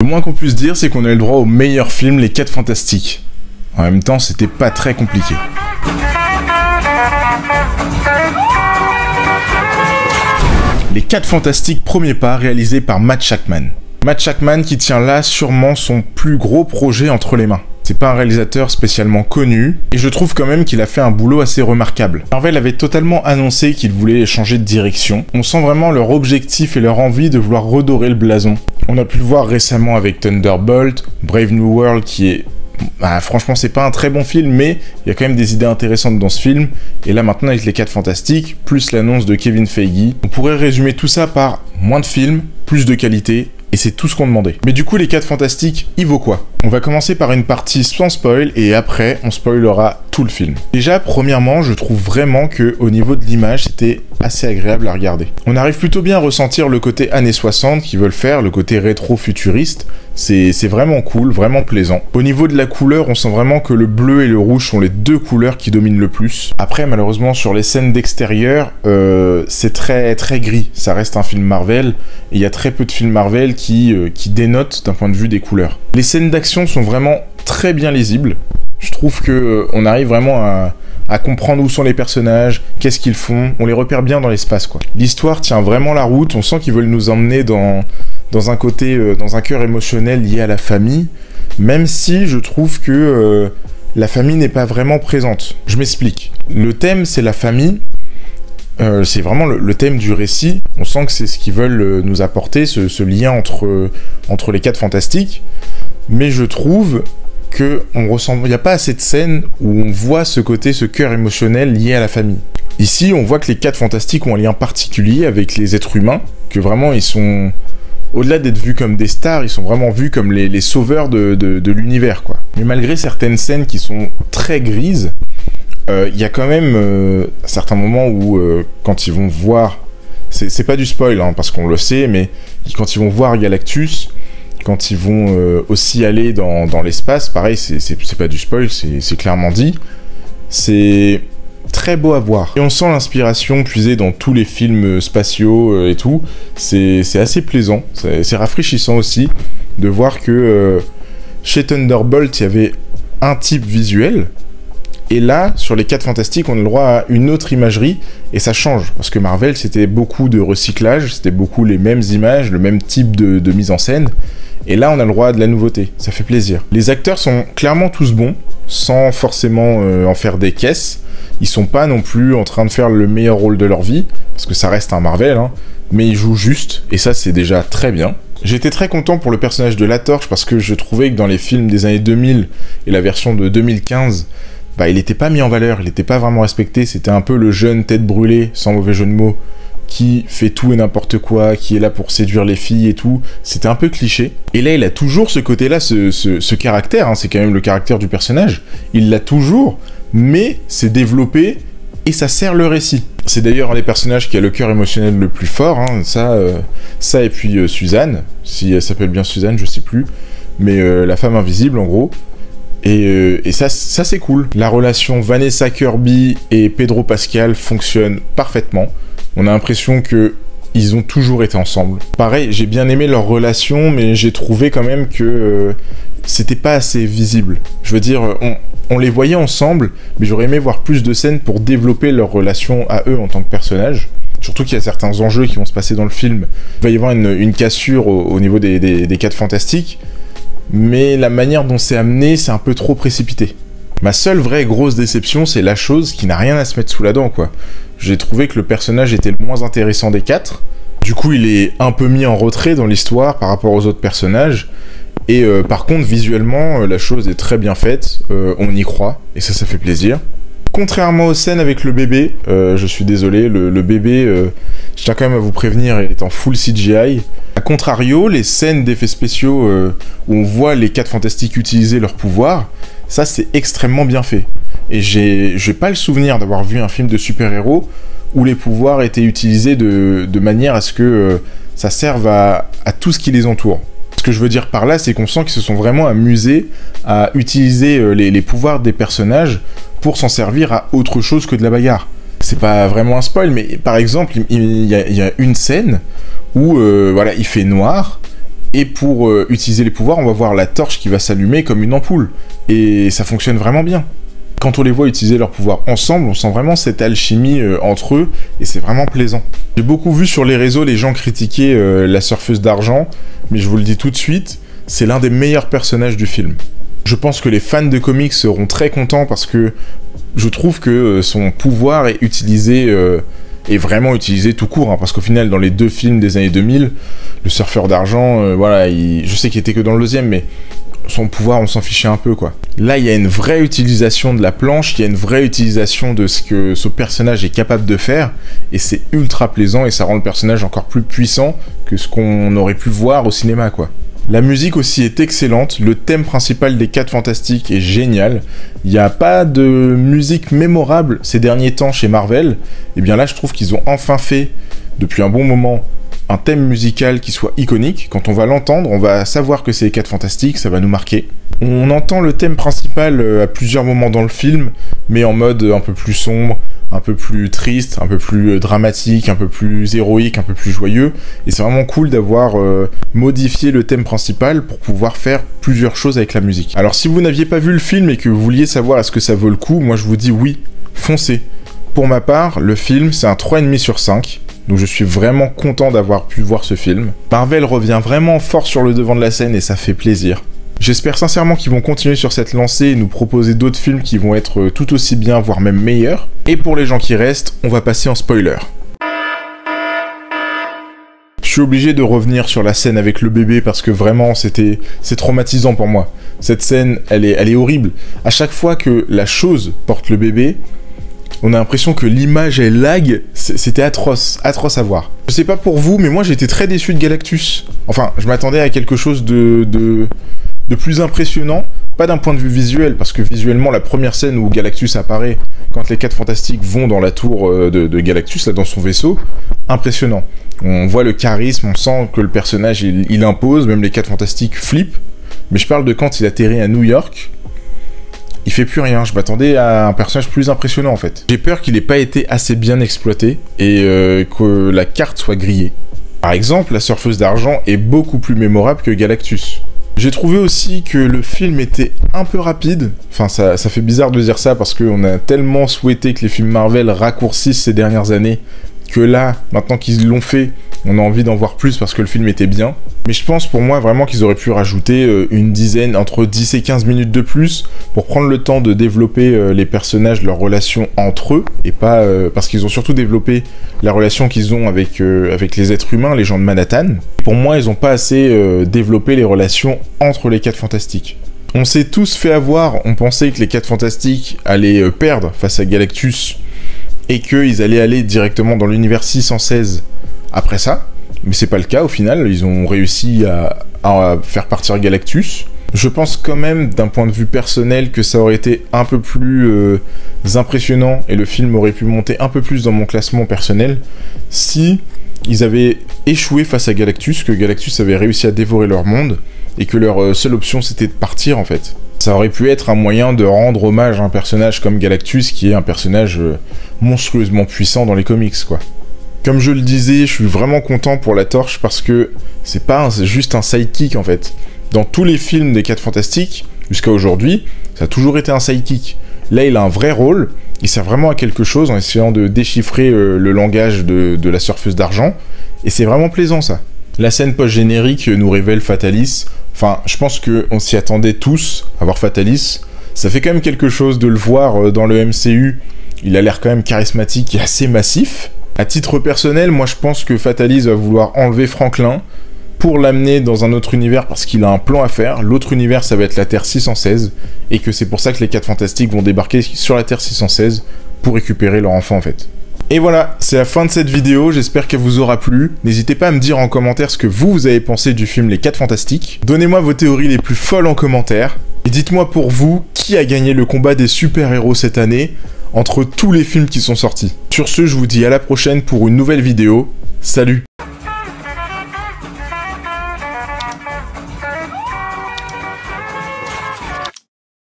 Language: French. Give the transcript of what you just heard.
Le moins qu'on puisse dire, c'est qu'on a eu le droit au meilleur film, Les 4 Fantastiques. En même temps, c'était pas très compliqué. Les 4 Fantastiques, premier pas, réalisé par Matt Shakman. Matt Shakman qui tient là sûrement son plus gros projet entre les mains. C'est pas un réalisateur spécialement connu, et je trouve quand même qu'il a fait un boulot assez remarquable. Marvel avait totalement annoncé qu'il voulait changer de direction. On sent vraiment leur objectif et leur envie de vouloir redorer le blason. On a pu le voir récemment avec Thunderbolt, Brave New World qui est... franchement c'est pas un très bon film, mais il y a quand même des idées intéressantes dans ce film. Et là maintenant avec les 4 Fantastiques, plus l'annonce de Kevin Feige, on pourrait résumer tout ça par moins de films, plus de qualité, et c'est tout ce qu'on demandait. Mais du coup, les 4 Fantastiques, il vaut quoi? On va commencer par une partie sans spoil, et après, on spoilera tout le film. Déjà, premièrement, je trouve vraiment que au niveau de l'image, c'était assez agréable à regarder. On arrive plutôt bien à ressentir le côté années 60 qu'ils veulent faire, le côté rétro-futuriste. C'est vraiment cool, vraiment plaisant. Au niveau de la couleur, on sent vraiment que le bleu et le rouge sont les deux couleurs qui dominent le plus. Après, malheureusement, sur les scènes d'extérieur, c'est très gris. Ça reste un film Marvel, et il y a très peu de films Marvel qui dénotent d'un point de vue des couleurs. Les scènes d'action sont vraiment très bien lisibles. Je trouve que on arrive vraiment à comprendre où sont les personnages, qu'est-ce qu'ils font, on les repère bien dans l'espace, quoi. L'histoire tient vraiment la route, on sent qu'ils veulent nous emmener dans un côté, dans un cœur émotionnel lié à la famille, même si je trouve que la famille n'est pas vraiment présente. Je m'explique. Le thème, c'est la famille, c'est vraiment le thème du récit. On sent que c'est ce qu'ils veulent nous apporter, ce lien entre les 4 Fantastiques, mais je trouve que il n'y a pas assez de scènes où on voit ce côté, ce cœur émotionnel lié à la famille. Ici, on voit que les 4 Fantastiques ont un lien particulier avec les êtres humains, que vraiment ils sont... Au-delà d'être vus comme des stars, ils sont vraiment vus comme les sauveurs de l'univers, quoi. Mais malgré certaines scènes qui sont très grises, il y a quand même certains moments où, quand ils vont voir... C'est pas du spoil, hein, parce qu'on le sait, mais quand ils vont voir Galactus, quand ils vont aussi aller dans l'espace, pareil, c'est pas du spoil, c'est clairement dit. C'est très beau à voir. Et on sent l'inspiration puisée dans tous les films spatiaux et tout. C'est assez plaisant, c'est rafraîchissant aussi de voir que chez Thunderbolt, il y avait un type visuel. Et là, sur les 4 Fantastiques, on a le droit à une autre imagerie, et ça change. Parce que Marvel, c'était beaucoup de recyclage, c'était beaucoup les mêmes images, le même type de mise en scène. Et là, on a le droit à de la nouveauté, ça fait plaisir. Les acteurs sont clairement tous bons, sans forcément en faire des caisses. Ils sont pas non plus en train de faire le meilleur rôle de leur vie, parce que ça reste un Marvel, hein, mais ils jouent juste, et ça, c'est déjà très bien. J'étais très content pour le personnage de La Torche, parce que je trouvais que dans les films des années 2000 et la version de 2015, il n'était pas mis en valeur, il n'était pas vraiment respecté, c'était un peu le jeune tête brûlée, sans mauvais jeu de mots, qui fait tout et n'importe quoi, qui est là pour séduire les filles et tout, c'était un peu cliché. Et là, il a toujours ce côté-là, ce caractère, hein, c'est quand même le caractère du personnage, il l'a toujours, mais c'est développé, et ça sert le récit. C'est d'ailleurs un des personnages qui a le cœur émotionnel le plus fort, hein, ça et puis Suzanne, si elle s'appelle bien Suzanne, je sais plus, mais la femme invisible en gros. Et ça c'est cool. La relation Vanessa Kirby et Pedro Pascal fonctionne parfaitement. On a l'impression que ils ont toujours été ensemble. Pareil, j'ai bien aimé leur relation, mais j'ai trouvé quand même que c'était pas assez visible. Je veux dire, on les voyait ensemble, mais j'aurais aimé voir plus de scènes pour développer leur relation à eux en tant que personnages. Surtout qu'il y a certains enjeux qui vont se passer dans le film. Il va y avoir une cassure au niveau des 4 Fantastiques. Mais la manière dont c'est amené, c'est un peu trop précipité. Ma seule vraie grosse déception, c'est La Chose qui n'a rien à se mettre sous la dent, quoi. J'ai trouvé que le personnage était le moins intéressant des 4. Du coup, il est un peu mis en retrait dans l'histoire par rapport aux autres personnages. Et par contre, visuellement, La Chose est très bien faite, on y croit, et ça fait plaisir. Contrairement aux scènes avec le bébé, je suis désolé, le bébé, je tiens quand même à vous prévenir, il est en full CGI. A contrario, les scènes d'effets spéciaux où on voit les 4 Fantastiques utiliser leurs pouvoirs, ça c'est extrêmement bien fait. Et j'ai pas le souvenir d'avoir vu un film de super-héros où les pouvoirs étaient utilisés de manière à ce que ça serve à tout ce qui les entoure. Ce que je veux dire par là, c'est qu'on sent qu'ils se sont vraiment amusés à utiliser les pouvoirs des personnages pour s'en servir à autre chose que de la bagarre. C'est pas vraiment un spoil, mais par exemple, il y a une scène où voilà, il fait noir, Et pour utiliser les pouvoirs, on va voir la torche qui va s'allumer comme une ampoule. Et ça fonctionne vraiment bien. Quand on les voit utiliser leurs pouvoirs ensemble, on sent vraiment cette alchimie entre eux, et c'est vraiment plaisant. J'ai beaucoup vu sur les réseaux les gens critiquer la surfeuse d'argent, mais je vous le dis tout de suite, c'est l'un des meilleurs personnages du film. Je pense que les fans de comics seront très contents parce que je trouve que son pouvoir est utilisé, est vraiment utilisé tout court, hein, parce qu'au final, dans les 2 films des années 2000, le surfeur d'argent, voilà, je sais qu'il était que dans le 2e, mais son pouvoir, on s'en fichait un peu, quoi. Là, il y a une vraie utilisation de la planche, il y a une vraie utilisation de ce que ce personnage est capable de faire, et c'est ultra plaisant, et ça rend le personnage encore plus puissant que ce qu'on aurait pu voir au cinéma, quoi. La musique aussi est excellente, le thème principal des 4 Fantastiques est génial, il n'y a pas de musique mémorable ces derniers temps chez Marvel, et bien là je trouve qu'ils ont enfin fait, depuis un bon moment, un thème musical qui soit iconique. Quand on va l'entendre, on va savoir que c'est les 4 Fantastiques, ça va nous marquer. On entend le thème principal à plusieurs moments dans le film, mais en mode un peu plus sombre, un peu plus triste, un peu plus dramatique, un peu plus héroïque, un peu plus joyeux. Et c'est vraiment cool d'avoir modifié le thème principal pour pouvoir faire plusieurs choses avec la musique. Alors si vous n'aviez pas vu le film et que vous vouliez savoir est-ce que ça vaut le coup, moi je vous dis oui, foncez. Pour ma part, le film c'est un 3,5 sur 5. Donc je suis vraiment content d'avoir pu voir ce film. Marvel revient vraiment fort sur le devant de la scène et ça fait plaisir. J'espère sincèrement qu'ils vont continuer sur cette lancée et nous proposer d'autres films qui vont être tout aussi bien, voire même meilleurs. Et pour les gens qui restent, on va passer en spoiler. Je suis obligé de revenir sur la scène avec le bébé parce que vraiment c'est traumatisant pour moi. Cette scène, elle est horrible. À chaque fois que la chose porte le bébé, on a l'impression que l'image elle lag, c'était atroce à voir. Je sais pas pour vous, mais moi j'étais très déçu de Galactus. Enfin, je m'attendais à quelque chose de plus impressionnant, pas d'un point de vue visuel, parce que visuellement la première scène où Galactus apparaît, quand les 4 Fantastiques vont dans la tour de Galactus, là dans son vaisseau, impressionnant. On voit le charisme, on sent que le personnage il impose, même les 4 Fantastiques flippent, mais je parle de quand il atterrit à New York. Il fait plus rien, je m'attendais à un personnage plus impressionnant en fait. J'ai peur qu'il ait pas été assez bien exploité et que la carte soit grillée. Par exemple, la surfeuse d'argent est beaucoup plus mémorable que Galactus. J'ai trouvé aussi que le film était un peu rapide. Enfin, ça fait bizarre de dire ça parce qu'on a tellement souhaité que les films Marvel raccourcissent ces dernières années que là, maintenant qu'ils l'ont fait, on a envie d'en voir plus parce que le film était bien. Mais je pense pour moi vraiment qu'ils auraient pu rajouter une dizaine, entre 10 et 15 minutes de plus pour prendre le temps de développer les personnages, leurs relations entre eux, et pas... parce qu'ils ont surtout développé la relation qu'ils ont avec les êtres humains, les gens de Manhattan. Pour moi, ils n'ont pas assez développé les relations entre les 4 Fantastiques. On s'est tous fait avoir, on pensait que les 4 Fantastiques allaient perdre face à Galactus, et qu'ils allaient aller directement dans l'univers 616 après ça. Mais c'est pas le cas au final, ils ont réussi à faire partir Galactus. Je pense quand même, d'un point de vue personnel, que ça aurait été un peu plus impressionnant et le film aurait pu monter un peu plus dans mon classement personnel si ils avaient échoué face à Galactus, que Galactus avait réussi à dévorer leur monde et que leur seule option c'était de partir en fait. Ça aurait pu être un moyen de rendre hommage à un personnage comme Galactus qui est un personnage monstrueusement puissant dans les comics quoi. Comme je le disais, je suis vraiment content pour la Torche parce que c'est pas juste un sidekick en fait. Dans tous les films des 4 Fantastiques, jusqu'à aujourd'hui, ça a toujours été un sidekick. Là, il a un vrai rôle, il sert vraiment à quelque chose en essayant de déchiffrer le langage de la surfeuse d'argent, et c'est vraiment plaisant ça. La scène post-générique nous révèle Fatalis. Enfin, je pense qu'on s'y attendait tous à voir Fatalis. Ça fait quand même quelque chose de le voir dans le MCU. Il a l'air quand même charismatique et assez massif. À titre personnel, moi je pense que Fatalis va vouloir enlever Franklin pour l'amener dans un autre univers parce qu'il a un plan à faire. L'autre univers, ça va être la Terre 616, et que c'est pour ça que les 4 Fantastiques vont débarquer sur la Terre 616 pour récupérer leur enfant en fait. Et voilà, c'est la fin de cette vidéo, j'espère qu'elle vous aura plu. N'hésitez pas à me dire en commentaire ce que vous avez pensé du film Les 4 Fantastiques. Donnez-moi vos théories les plus folles en commentaire. Et dites-moi pour vous, qui a gagné le combat des super-héros cette année entre tous les films qui sont sortis. Sur ce, je vous dis à la prochaine pour une nouvelle vidéo. Salut!